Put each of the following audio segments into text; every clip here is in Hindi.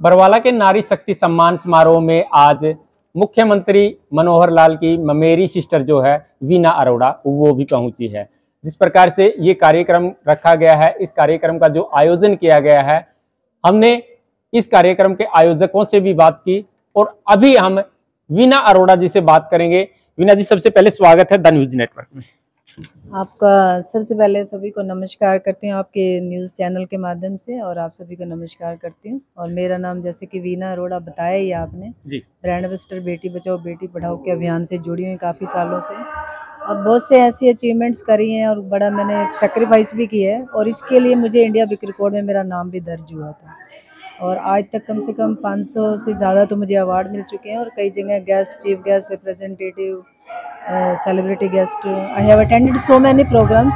बरवाला के नारी शक्ति सम्मान समारोह में आज मुख्यमंत्री मनोहर लाल की ममेरी सिस्टर जो है वीना अरोड़ा वो भी पहुंची है। जिस प्रकार से ये कार्यक्रम रखा गया है, इस कार्यक्रम का जो आयोजन किया गया है, हमने इस कार्यक्रम के आयोजकों से भी बात की और अभी हम वीना अरोड़ा जी से बात करेंगे। वीना जी, सबसे पहले स्वागत है द न्यूज नेटवर्क में। आपका सबसे पहले सभी को नमस्कार करती हूँ आपके न्यूज़ चैनल के माध्यम से, और आप सभी को नमस्कार करती हूँ। और मेरा नाम जैसे कि वीना अरोड़ा बताया ही आपने जी, ब्रांड एम्बेसडर बेटी बचाओ बेटी पढ़ाओ के अभियान से जुड़ी हुई काफ़ी सालों से, और बहुत से ऐसी अचीवमेंट्स करी हैं और बड़ा मैंने सेक्रीफाइस भी किया है, और इसके लिए मुझे इंडिया बुक रिकॉर्ड में मेरा नाम भी दर्ज हुआ था। और आज तक कम से कम 500 से ज़्यादा तो मुझे अवार्ड मिल चुके हैं, और कई जगह guest, chief guest, representative, celebrity guest, I have attended so many programmes.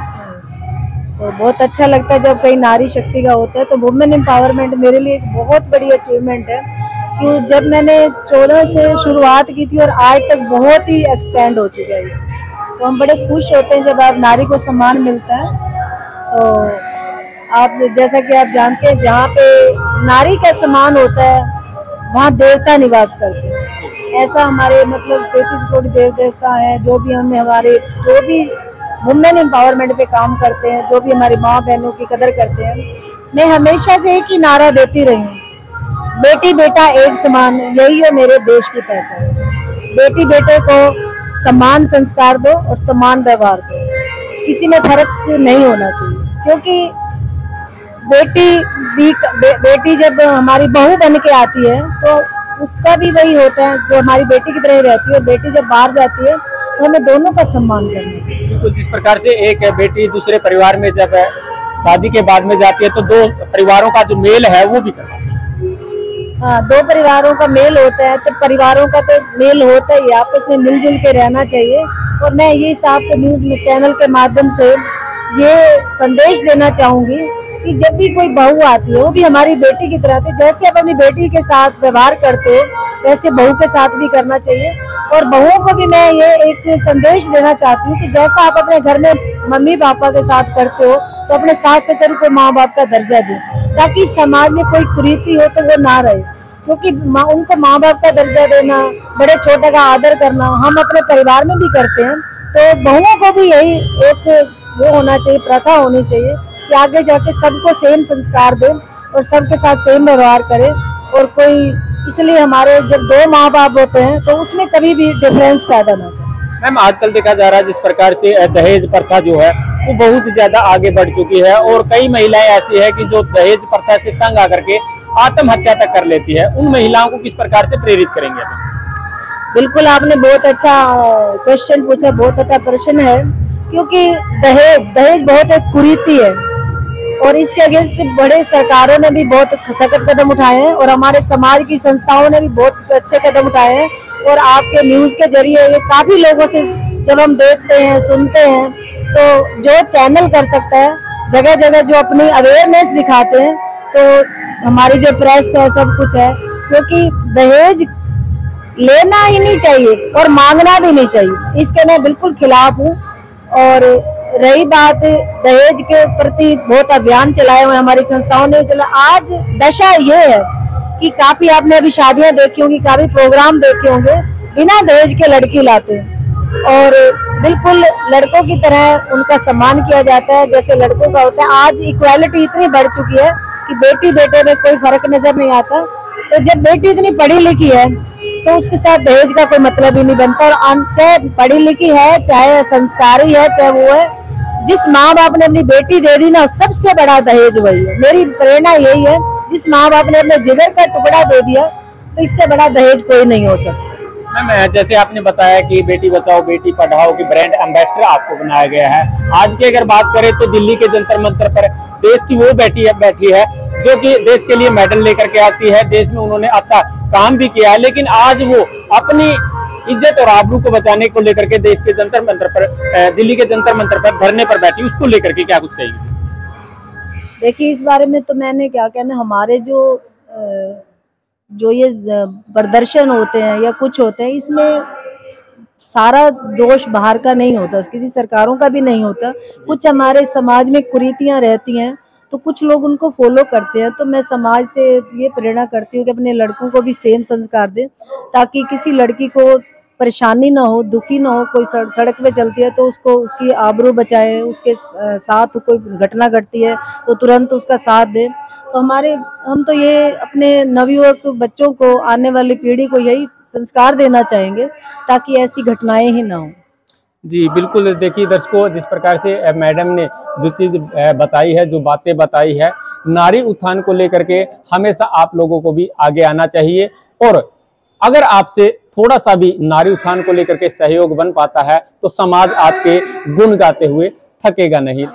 तो बहुत अच्छा लगता है जब कहीं नारी शक्ति का होता है। तो वुमेन एम्पावरमेंट मेरे लिए एक बहुत बड़ी अचीवमेंट है, कि जब मैंने 14 से शुरुआत की थी और आज तक बहुत ही एक्सपेंड हो चुका है। तो हम बड़े खुश होते हैं जब आप नारी को सम्मान मिलता है। तो आप जैसा कि आप जानते हैं, जहाँ पे नारी का सम्मान होता है वहाँ देवता निवास करते हैं। ऐसा हमारे मतलब 33 कोटि देव देवता है, जो भी जो भी वुमेन एम्पावरमेंट पे काम करते हैं, जो भी हमारी माँ बहनों की कदर करते हैं। मैं हमेशा से एक ही नारा देती रही हूँ, बेटी बेटा एक समान, यही है मेरे देश की पहचान। बेटी बेटे को समान संस्कार दो और समान व्यवहार दो, किसी में फर्क नहीं होना चाहिए। क्योंकि बेटी जब हमारी बहू बन के आती है तो उसका भी वही होता है जो हमारी बेटी की तरह रहती है। बेटी जब बाहर जाती है तो हमें दोनों का सम्मान करना चाहिए। बिल्कुल, जिस प्रकार से एक बेटी दूसरे परिवार में जब शादी के बाद में जाती है तो दो परिवारों का जो मेल है वो भी करना चाहिए। हाँ, दो परिवारों का मेल होता है, तो परिवारों का तो मेल होता ही, आपस में मिलजुल के रहना चाहिए। और मैं ये आपके न्यूज में चैनल के माध्यम से ये संदेश देना चाहूंगी कि जब भी कोई बहू आती है वो भी हमारी बेटी की तरह थी। जैसे आप अपनी बेटी के साथ व्यवहार करते हो वैसे बहू के साथ भी करना चाहिए। और बहुओं को भी मैं ये एक संदेश देना चाहती हूँ कि जैसा आप अपने घर में मम्मी पापा के साथ करते हो तो अपने सास ससुर को माँ बाप का दर्जा दो, ताकि समाज में कोई कुरीति हो तो वो ना रहे। क्योंकि उनको माँ बाप का दर्जा देना, बड़े छोटे का आदर करना हम अपने परिवार में भी करते हैं। तो बहुओं को भी यही एक वो होना चाहिए, प्रथा होनी चाहिए कि आगे जाके सबको सेम संस्कार दें और सबके साथ सेम व्यवहार करें। और कोई इसलिए हमारे जब दो माँ बाप होते हैं तो उसमें कभी भी डिफरेंस पैदा ना हो। मैम, आजकल देखा जा रहा है जिस प्रकार से दहेज प्रथा जो है वो बहुत ज्यादा आगे बढ़ चुकी है, और कई महिलाएं ऐसी है कि जो दहेज प्रथा से तंग आकर के आत्महत्या तक कर लेती है। उन महिलाओं को किस प्रकार से प्रेरित करेंगे? बिल्कुल, आपने बहुत अच्छा क्वेश्चन पूछा, बहुत अच्छा प्रश्न है। क्योंकि दहेज बहुत एक कुरीति है, और इसके अगेंस्ट बड़े सरकारों ने भी बहुत सख्त कदम उठाए हैं, और हमारे समाज की संस्थाओं ने भी बहुत अच्छे कदम उठाए हैं। और आपके न्यूज के जरिए ये काफी लोगों से जब हम देखते हैं, सुनते हैं, तो जो चैनल कर सकता है जगह जगह जो अपनी अवेयरनेस दिखाते हैं, तो हमारी जो प्रेस है सब कुछ है। क्योंकि दहेज लेना ही नहीं चाहिए और मांगना भी नहीं चाहिए, इसके मैं बिल्कुल खिलाफ हूँ। और रही बात दहेज के प्रति बहुत अभियान चलाए हुए हमारी संस्थाओं ने चला। आज दशा ये है कि काफी आपने अभी शादियां देखी होंगी, काफी प्रोग्राम देखे होंगे, बिना दहेज के लड़की लाते हैं, और बिल्कुल लड़कों की तरह उनका सम्मान किया जाता है जैसे लड़कों का होता है। आज इक्वालिटी इतनी बढ़ चुकी है कि बेटी बेटे में कोई फर्क नजर नहीं आता। तो जब बेटी इतनी पढ़ी लिखी है तो उसके साथ दहेज का कोई मतलब ही नहीं बनता। और चाहे पढ़ी लिखी है, चाहे संस्कारी है, चाहे वो है, जिस माँ बाप ने अपनी बेटी दे दी ना, सबसे बड़ा दहेज वही है। मेरी प्रेरणा यही है, जिस माँ बाप ने अपने जिगर का टुकड़ा दे दिया तो इससे बड़ा दहेज कोई नहीं हो सकता। मैम, जैसे आपने बताया कि बेटी बचाओ बेटी पढ़ाओ की ब्रांड एम्बेसडर आपको बनाया गया है। आज की अगर बात करें तो दिल्ली के जंतर मंतर पर देश की वो बैठी है जो कि देश के लिए मेडल लेकर के आती है। देश में उन्होंने अच्छा काम भी किया है, लेकिन आज वो अपनी इज्जत और आबरू को बचाने को लेकर के देश के जंतर मंतर पर, दिल्ली के जंतर मंतर पर धरने पर बैठी, उसको लेकर के क्या कुछ कहेंगे? देखिए, इस बारे में तो मैंने क्या कहना, हमारे जो ये प्रदर्शन होते हैं या कुछ होते हैं, इसमें सारा दोष बाहर का नहीं होता, किसी सरकारों का भी नहीं होता। कुछ हमारे समाज में कुरीतियां रहती हैं तो कुछ लोग उनको फॉलो करते हैं। तो मैं समाज से ये प्रेरणा करती हूँ कि अपने लड़कों को भी सेम संस्कार दें, ताकि किसी लड़की को परेशानी ना हो, दुखी ना हो। कोई सड़क पे चलती है तो उसको उसकी आबरू बचाए, उसके साथ कोई घटना घटती है तो तुरंत उसका साथ दे। तो हम तो ये अपने नवयुवक बच्चों को, आने वाली पीढ़ी को यही संस्कार देना चाहेंगे ताकि ऐसी घटनाएं ही ना हो। जी बिल्कुल, देखिए दर्शकों, जिस प्रकार से मैडम ने जो चीज़ बताई है, जो बातें बताई है, नारी उत्थान को लेकर के हमेशा आप लोगों को भी आगे आना चाहिए। और अगर आपसे थोड़ा सा भी नारी उत्थान को लेकर के सहयोग बन पाता है तो समाज आपके गुण गाते हुए थकेगा नहीं।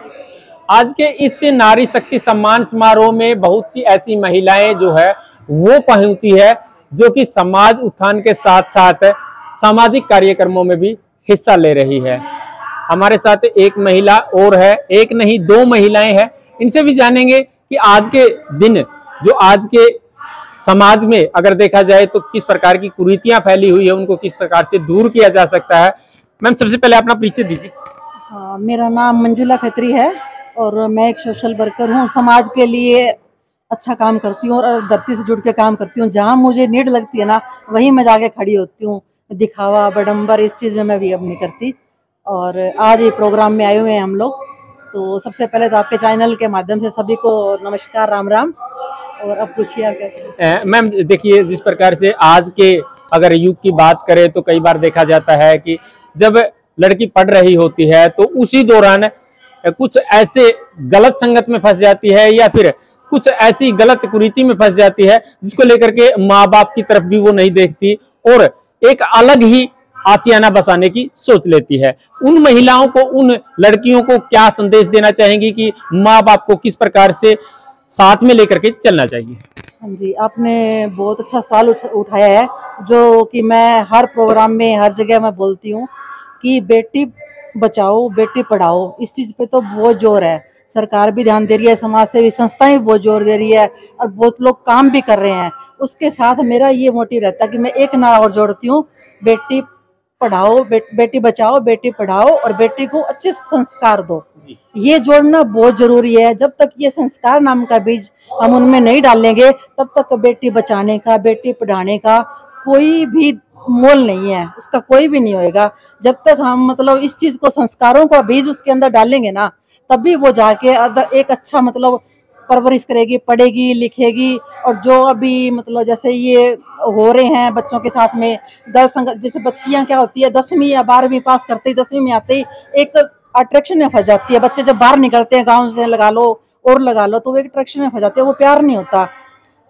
आज के इस नारी शक्ति सम्मान समारोह में बहुत सी ऐसी महिलाएं जो है वो पहुंची है, जो कि समाज उत्थान के साथ साथ सामाजिक कार्यक्रमों में भी हिस्सा ले रही है। हमारे साथ एक महिला और है, एक नहीं दो महिलाएं हैं। इनसे भी जानेंगे कि आज के दिन, जो आज के समाज में अगर देखा जाए तो किस प्रकार की कुरीतियां फैली हुई है, उनको किस प्रकार से दूर किया जा सकता है। मैम, सबसे पहले अपना परिचय दीजिए। हाँ, मेरा नाम मंजुला खत्री है और मैं एक सोशल वर्कर हूँ। समाज के लिए अच्छा काम करती हूँ और धरती से जुड़ के काम करती हूँ। जहाँ मुझे नीड लगती है ना, वहीं मैं जाके खड़ी होती हूँ। दिखावा, बड़ंबर, इस चीज़ में मैं भी अब नहीं करती। और आज ये प्रोग्राम में आए हुए हैं हम लोग। तो सबसे पहले तो आपके चैनल के माध्यम से सभी को नमस्कार, राम राम। और अब पूछिए आप। मैम देखिए, जिस प्रकार से आज के अगर युग की बात करें तो कई बार देखा जाता है कि जब लड़की पढ़ रही होती है तो उसी दौरान कुछ ऐसे गलत संगत में फंस जाती है या फिर कुछ ऐसी गलत कुरीति में फंस जाती है जिसको लेकर के माँ बाप की तरफ भी वो नहीं देखती और एक अलग ही आशियाना बसाने की सोच लेती है। उन महिलाओं को, उन लड़कियों को क्या संदेश देना चाहेंगी कि माँ बाप को किस प्रकार से साथ में लेकर के चलना चाहिए? हाँ जी, आपने बहुत अच्छा सवाल उठाया है, जो कि मैं हर प्रोग्राम में, हर जगह मैं बोलती हूँ कि बेटी बचाओ, बेटी पढ़ाओ। इस चीज़ पे तो बहुत जोर है। सरकार भी ध्यान दे रही है, समाज सेवी संस्थाएं भी बहुत जोर दे रही है और बहुत लोग काम भी कर रहे हैं। उसके साथ मेरा ये मोटिव रहता है कि मैं एक नारा और जोड़ती हूँ, बेटी पढ़ाओ, बेटी बचाओ, बेटी पढ़ाओ और बेटी को अच्छे संस्कार दो। ये जोड़ना बहुत जरूरी है। जब तक ये संस्कार नाम का बीज हम उनमें नहीं डालेंगे, तब तक बेटी बचाने का, बेटी पढ़ाने का कोई भी मोल नहीं है, उसका कोई भी नहीं होएगा। जब तक हम मतलब इस चीज को, संस्कारों का बीज उसके अंदर डालेंगे ना, तभी वो जाके एक अच्छा मतलब परवरिश करेगी, पढ़ेगी, लिखेगी। और जो अभी मतलब जैसे ये हो रहे हैं बच्चों के साथ में दल संगत, जैसे बच्चियां क्या होती है 10वीं या 12वीं पास करते ही 10वीं में आते ही एक अट्रैक्शन में फंस जाती है। बच्चे जब बाहर निकलते हैं, गाँव से लगा लो और लगा लो, तो वो एक अट्रैक्शन में फंस जाते हैं, वो प्यार नहीं होता।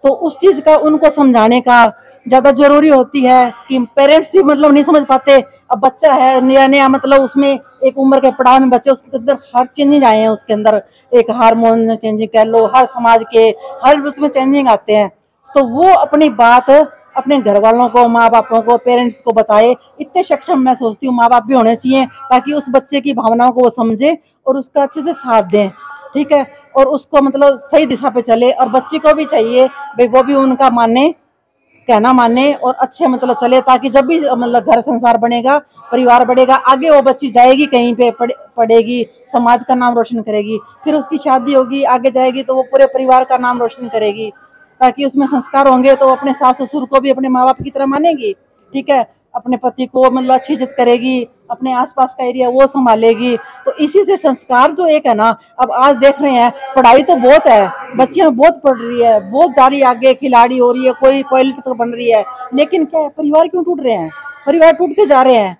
तो उस चीज का उनको समझाने का ज्यादा जरूरी होती है कि पेरेंट्स भी मतलब नहीं समझ पाते। अब बच्चा है नया नया, मतलब उसमें एक उम्र के पड़ाव में बच्चे, उसके अंदर हर चेंजिंग आए हैं, उसके अंदर एक हार्मोन चेंजिंग कह लो, हर समाज के हर उसमें चेंजिंग आते हैं। तो वो अपनी बात अपने घर वालों को, माँ बापों को, पेरेंट्स को बताए। इतने सक्षम मैं सोचती हूँ माँ बाप भी होने चाहिए, ताकि उस बच्चे की भावनाओं को वो समझे और उसका अच्छे से साथ दें। ठीक है, और उसको मतलब सही दिशा पे चले। और बच्ची को भी चाहिए भाई वो भी उनका माने, कहना माने और अच्छे मतलब चले, ताकि जब भी मतलब घर संसार बनेगा, परिवार बढ़ेगा, आगे वो बच्ची जाएगी कहीं पे पढ़ेगी, समाज का नाम रोशन करेगी, फिर उसकी शादी होगी, आगे जाएगी तो वो पूरे परिवार का नाम रोशन करेगी। ताकि उसमें संस्कार होंगे तो अपने सास ससुर को भी अपने माँ बाप की तरह मानेगी। ठीक है, अपने पति को मतलब अच्छी इज्जत करेगी, अपने आसपास का एरिया वो संभालेगी। तो इसी से संस्कार जो एक है ना, अब आज देख रहे हैं पढ़ाई तो बहुत है, बच्चियां बहुत पढ़ रही है, बहुत जा रही है आगे, खिलाड़ी हो रही है, कोई पायलट तक बन रही है, लेकिन क्या है, परिवार क्यों टूट रहे हैं? परिवार टूटते जा रहे हैं।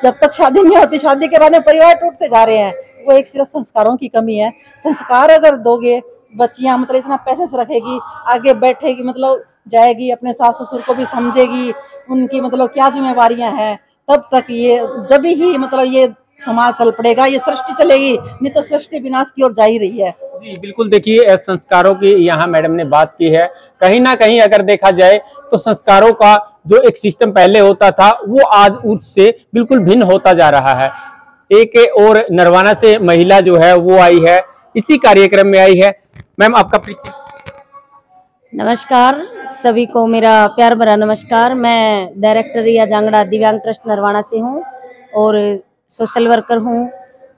जब तक शादी नहीं होती, शादी के बाद में परिवार टूटते जा रहे हैं। वो एक सिर्फ संस्कारों की कमी है। संस्कार अगर दोगे, बच्चियां मतलब इतना पैसे से रखेगी, आगे बैठेगी, मतलब जाएगी, अपने सास ससुर को भी समझेगी, उनकी मतलब क्या जिम्मेवारियां हैं, तब तक ये, जब ही मतलब ये समाज चल पड़ेगा, ये सृष्टि चलेगी। नहीं तो सृष्टि विनाश की ओर जा ही रही है। जी बिल्कुल, देखिए संस्कारों की यहाँ मैडम ने बात की है। कहीं ना कहीं अगर देखा जाए तो संस्कारों का जो एक सिस्टम पहले होता था वो आज उससे बिल्कुल भिन्न होता जा रहा है। एक और नरवाना से महिला जो है वो आई है, इसी कार्यक्रम में आई है। मैम, आपका परिचय? नमस्कार सभी को, मेरा प्यार भरा नमस्कार। मैं डायरेक्टर रिया जांगड़ा दिव्यांग ट्रस्ट नरवाना से हूँ और सोशल वर्कर हूँ।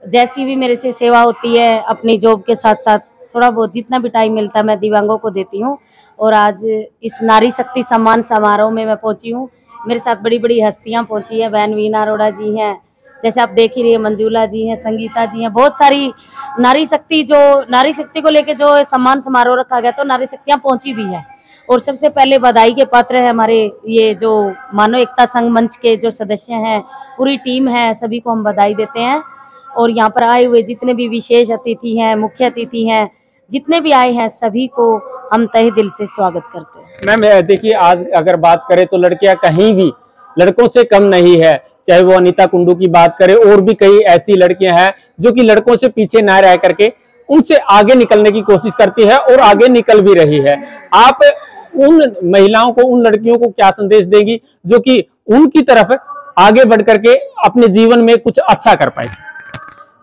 जैसी भी मेरे से सेवा होती है, अपनी जॉब के साथ साथ थोड़ा बहुत जितना भी टाइम मिलता है मैं दिव्यांगों को देती हूँ। और आज इस नारी शक्ति सम्मान समारोह में मैं पहुंची हूँ। मेरे साथ बड़ी बड़ी हस्तियां पहुंची हैं, बहन वीना अरोड़ा जी हैं, जैसे आप देख ही रही है, मंजूला जी हैं, संगीता जी हैं, बहुत सारी नारी शक्ति को लेके जो सम्मान समारोह रखा गया तो नारी शक्तियां पहुंची भी है। और सबसे पहले बधाई के पात्र है हमारे ये जो मानव एकता संघ मंच के जो सदस्य हैं, पूरी टीम है, सभी को हम बधाई देते हैं। और यहाँ पर आए हुए जितने भी विशेष अतिथि हैं, मुख्य अतिथि हैं, जितने भी आए हैं, सभी को हम तहे दिल से स्वागत करते हैं। मैम देखिए, आज अगर बात करें तो लड़कियां कहीं भी लड़कों से कम नहीं है, चाहे वो अनीता कुंडू की बात करें, और भी कई ऐसी लड़कियां हैं जो कि लड़कों से पीछे ना रह करके उनसे आगे निकलने की कोशिश करती है और आगे निकल भी रही है। आप उन महिलाओं को, उन लड़कियों को क्या संदेश देंगी जो कि उनकी तरफ आगे बढ़ करके अपने जीवन में कुछ अच्छा कर पाए?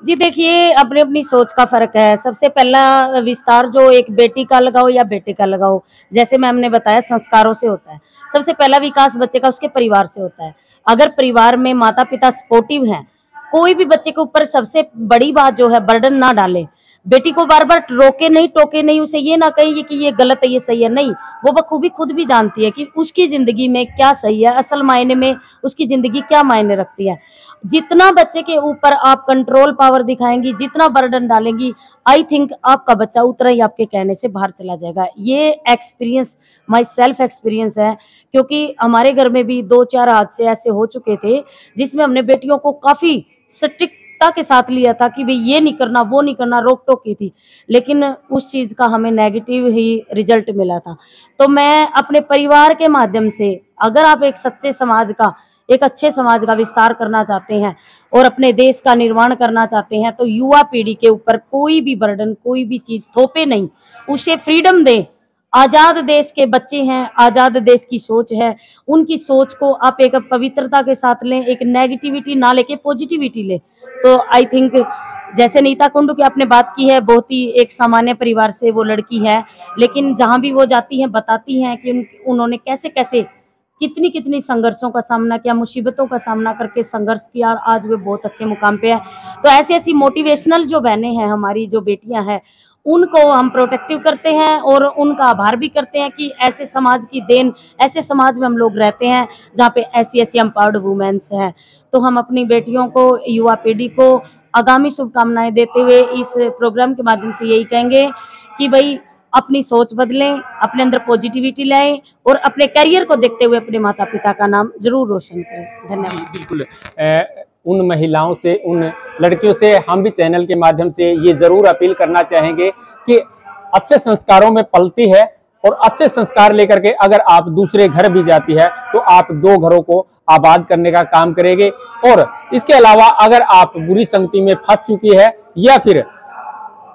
जी देखिए, अपनी अपनी सोच का फर्क है। सबसे पहला विस्तार जो एक बेटी का लगाओ या बेटे का लगाओ, जैसे मैम ने बताया, संस्कारों से होता है। सबसे पहला विकास बच्चे का उसके परिवार से होता है। अगर परिवार में माता पिता सपोर्टिव हैं, कोई भी बच्चे के ऊपर सबसे बड़ी बात जो है बर्डन ना डाले, बेटी को बार बार रोके नहीं, टोके नहीं, उसे ये ना कहिए कि ये गलत है, ये सही है, नहीं, वो बखूबी खुद भी जानती है कि उसकी जिंदगी में क्या सही है, असल मायने में उसकी जिंदगी क्या मायने रखती है। जितना बच्चे के ऊपर आप कंट्रोल पावर दिखाएंगी, जितना बर्डन डालेंगी, आई थिंक आपका बच्चा उतना ही आपके कहने से बाहर चला जाएगा। ये एक्सपीरियंस, माई सेल्फ एक्सपीरियंस है, क्योंकि हमारे घर में भी 2-4 हादसे ऐसे हो चुके थे जिसमें हमने बेटियों को काफी स्ट्रिक्टता के साथ लिया था कि भाई ये नहीं करना, वो नहीं करना, रोक टोक की थी, लेकिन उस चीज का हमें नेगेटिव ही रिजल्ट मिला था। तो मैं अपने परिवार के माध्यम से, अगर आप एक सच्चे समाज का, एक अच्छे समाज का विस्तार करना चाहते हैं और अपने देश का निर्माण करना चाहते हैं, तो युवा पीढ़ी के ऊपर कोई भी बर्डन, कोई भी चीज थोपे नहीं, उसे फ्रीडम दें। आजाद देश के बच्चे हैं, आजाद देश की सोच है, उनकी सोच को आप एक पवित्रता के साथ लें, एक नेगेटिविटी ना लेके पॉजिटिविटी लें। तो आई थिंक जैसे नीता कुंडू की आपने बात की है, बहुत ही एक सामान्य परिवार से वो लड़की है, लेकिन जहां भी वो जाती हैं बताती हैं कि उन्होंने कैसे कैसे कितनी कितनी संघर्षों का सामना किया, मुसीबतों का सामना करके संघर्ष किया, और आज वे बहुत अच्छे मुकाम पे है। तो ऐसी ऐसी मोटिवेशनल जो बहनें हैं, हमारी जो बेटियां हैं, उनको हम प्रोटेक्टिव करते हैं और उनका आभार भी करते हैं कि ऐसे समाज की देन, ऐसे समाज में हम लोग रहते हैं जहाँ पे ऐसी ऐसी एम्पावर्ड वुमेन्स हैं। तो हम अपनी बेटियों को, युवा पीढ़ी को आगामी शुभकामनाएं देते हुए इस प्रोग्राम के माध्यम से यही कहेंगे कि भाई अपनी सोच बदलें, अपने अंदर पॉजिटिविटी लाएं और अपने करियर को देखते हुए अपने माता पिता का नाम जरूर रोशन करें। धन्यवाद। बिल्कुल, उन महिलाओं से, उन लड़कियों से हम भी चैनल के माध्यम से ये जरूर अपील करना चाहेंगे कि अच्छे संस्कारों में पलती है और अच्छे संस्कार लेकर के अगर आप दूसरे घर भी जाती है तो आप 2 घरों को आबाद करने का काम करेंगे। और इसके अलावा अगर आप बुरी संगति में फंस चुकी है या फिर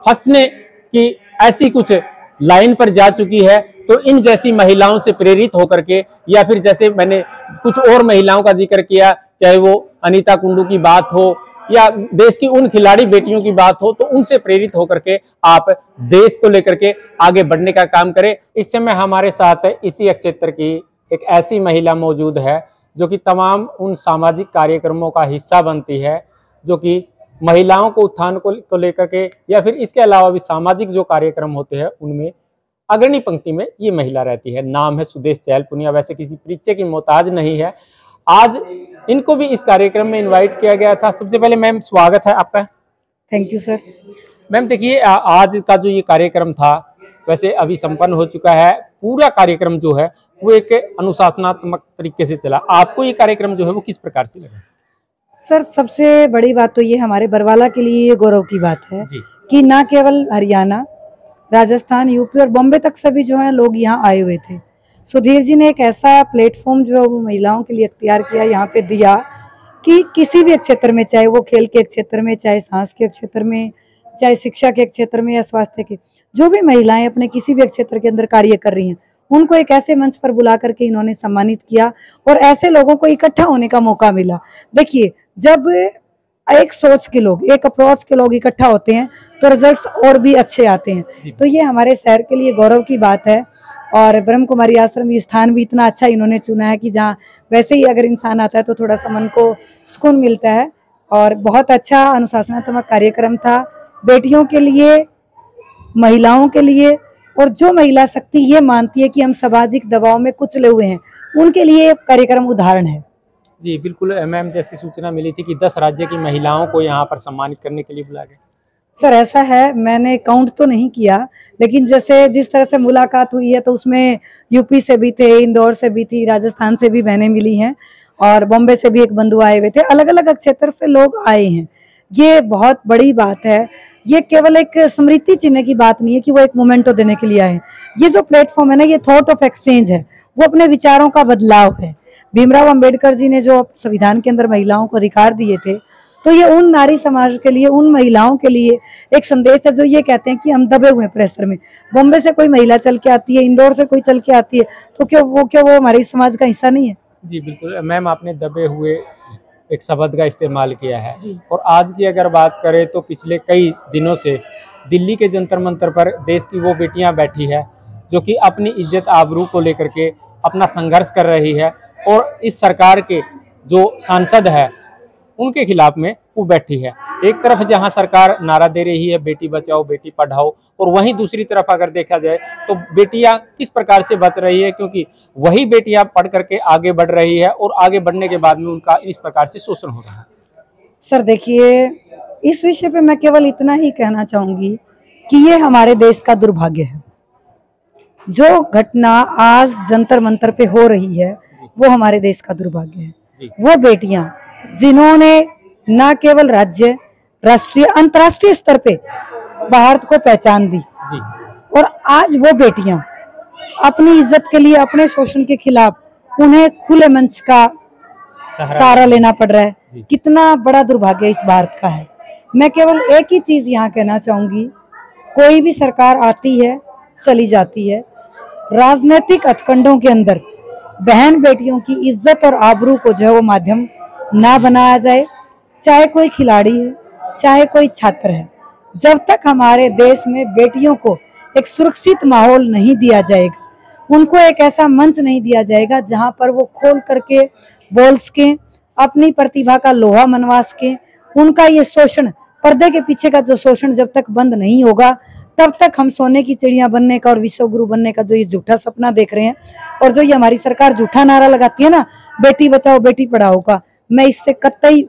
फंसने की ऐसी कुछ लाइन पर जा चुकी है, तो इन जैसी महिलाओं से प्रेरित होकर के, या फिर जैसे मैंने कुछ और महिलाओं का जिक्र किया, चाहे वो अनीता कुंडू की बात हो या देश की उन खिलाड़ी बेटियों की बात हो, तो उनसे प्रेरित होकर के आप देश को लेकर के आगे बढ़ने का काम करें। इस समय हमारे साथ इसी क्षेत्र की एक ऐसी महिला मौजूद है जो कि तमाम उन सामाजिक कार्यक्रमों का हिस्सा बनती है, जो कि महिलाओं को उत्थान को लेकर के या फिर इसके अलावा भी सामाजिक जो कार्यक्रम होते हैं उनमें अग्रणी पंक्ति में ये महिला रहती है। नाम है सुदेश चहल पुनिया। वैसे किसी परिचय की मोहताज नहीं है। आज इनको भी इस कार्यक्रम में इनवाइट किया गया था। सबसे पहले मैम स्वागत है आपका। Thank you sir. मैम देखिए, आज का जो ये कार्यक्रम था वैसे अभी संपन्न हो चुका है। पूरा कार्यक्रम जो है वो एक अनुशासनात्मक तरीके से चला। आपको ये कार्यक्रम जो है वो किस प्रकार से लगा? सर सबसे बड़ी बात तो ये हमारे बरवाला के लिए ये गौरव की बात है कि ना केवल हरियाणा, राजस्थान, यूपी और बॉम्बे तक सभी जो है लोग यहाँ आए हुए थे। सुधीर जी ने एक ऐसा प्लेटफॉर्म जो महिलाओं के लिए अख्तियार किया, यहाँ पे दिया कि किसी भी क्षेत्र में, चाहे वो खेल के क्षेत्र में, चाहे सांस के क्षेत्र में, चाहे शिक्षा के क्षेत्र में या स्वास्थ्य के, जो भी महिलाएं अपने किसी भी क्षेत्र के अंदर कार्य कर रही हैं, उनको एक ऐसे मंच पर बुला करके इन्होंने सम्मानित किया और ऐसे लोगों को इकट्ठा होने का मौका मिला। देखिए, जब एक सोच के लोग, एक अप्रोच के लोग इकट्ठा होते हैं तो रिजल्ट्स और भी अच्छे आते हैं। तो ये हमारे शहर के लिए गौरव की बात है। और ब्रह्म कुमारी आश्रम ये स्थान भी इतना अच्छा इन्होंने चुना है कि जहाँ वैसे ही अगर इंसान आता है तो थोड़ा सा मन को सुकून मिलता है। और बहुत अच्छा अनुशासनात्मक कार्यक्रम था। बेटियों के लिए महिलाओं के लिए, और जो महिला शक्ति ये मानती है कि हम सामाजिक दबाव में कुचले हुए हैं, उनके लिए ये कार्यक्रम उदाहरण है। जी बिल्कुल मैम, जैसी सूचना मिली थी कि 10 राज्य की महिलाओं को यहाँ पर सम्मानित करने के लिए बुलाया गया। सर ऐसा है, मैंने काउंट तो नहीं किया, लेकिन जैसे जिस तरह से मुलाकात हुई है तो उसमें यूपी से भी थे, इंदौर से भी थी, राजस्थान से भी बहनें मिली हैं और बॉम्बे से भी एक बंधु आए हुए थे। अलग अलग क्षेत्र से लोग आए हैं। ये बहुत बड़ी बात है। ये केवल एक स्मृति चिन्ह की बात नहीं है कि वो एक मोमेंटो देने के लिए आए। ये जो प्लेटफॉर्म है ना, ये थॉट ऑफ एक्सचेंज है, वो अपने विचारों का बदलाव है। भीमराव अंबेडकर जी ने जो संविधान के अंदर महिलाओं को अधिकार दिए थे, तो ये उन नारी समाज के लिए, उन महिलाओं के लिए एक संदेश है जो ये कहते हैं कि हम दबे हुए प्रेशर में। बॉम्बे से कोई महिला चल के आती है, इंदौर से कोई चल के आती है, तो क्या वो हमारे समाज का हिस्सा नहीं है? जी बिल्कुल मैम, आपने दबे हुए एक शब्द का इस्तेमाल किया है। और आज की अगर बात करें तो पिछले कई दिनों से दिल्ली के जंतर मंतर पर देश की वो बेटियां बैठी है जो कि अपनी इज्जत आबरू को लेकर के अपना संघर्ष कर रही है, और इस सरकार के जो सांसद है उनके खिलाफ में वो बैठी है। एक तरफ जहां सरकार नारा दे रही है बेटी बचाओ बेटी पढ़ाओ, और वहीं दूसरी तरफ अगर देखा जाए तो बेटियां किस प्रकार से बच रही है, क्योंकि वही बेटियां पढ़ करके आगे बढ़ रही है और आगे बढ़ने के बाद में उनका इस प्रकार से शोषण हो रहा है। सर देखिए, इस विषय पे मैं केवल इतना ही कहना चाहूंगी कि ये हमारे देश का दुर्भाग्य है। जो घटना आज जंतर मंतर पे हो रही है वो हमारे देश का दुर्भाग्य है। वो बेटियां जिन्होंने न केवल राज्य, राष्ट्रीय, अंतर्राष्ट्रीय स्तर पे भारत को पहचान दी, और आज वो बेटियां अपनी इज्जत के लिए, अपने शोषण के खिलाफ उन्हें खुले मंच का सहारा लेना पड़ रहा है। कितना बड़ा दुर्भाग्य इस भारत का है। मैं केवल एक ही चीज यहाँ कहना चाहूंगी, कोई भी सरकार आती है चली जाती है, राजनीतिक हथकंडों के अंदर बहन बेटियों की इज्जत और आबरू को जो है वो माध्यम ना बनाया जाए। चाहे कोई खिलाड़ी है, चाहे कोई छात्र है, जब तक हमारे देश में बेटियों को एक सुरक्षित माहौल नहीं दिया जाएगा, उनको एक ऐसा मंच नहीं दिया जाएगा जहां पर वो खोल करके बोल सके, अपनी प्रतिभा का लोहा मनवा सके, उनका ये शोषण, पर्दे के पीछे का जो शोषण जब तक बंद नहीं होगा, तब तक हम सोने की चिड़िया बनने का और विश्व गुरु बनने का जो ये झूठा सपना देख रहे हैं, और जो ये हमारी सरकार झूठा नारा लगाती है ना, बेटी बचाओ बेटी पढ़ाओ का, मैं इससे कतई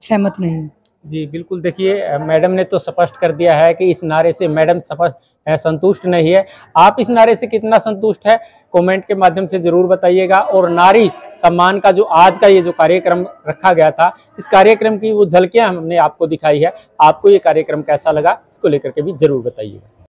सहमत नहीं हूँ। जी बिल्कुल, देखिए मैडम ने तो स्पष्ट कर दिया है कि इस नारे से मैडम संतुष्ट नहीं है। आप इस नारे से कितना संतुष्ट है कमेंट के माध्यम से जरूर बताइएगा। और नारी सम्मान का जो आज का ये जो कार्यक्रम रखा गया था, इस कार्यक्रम की वो झलकियां हमने आपको दिखाई है। आपको ये कार्यक्रम कैसा लगा इसको लेकर के भी जरूर बताइएगा।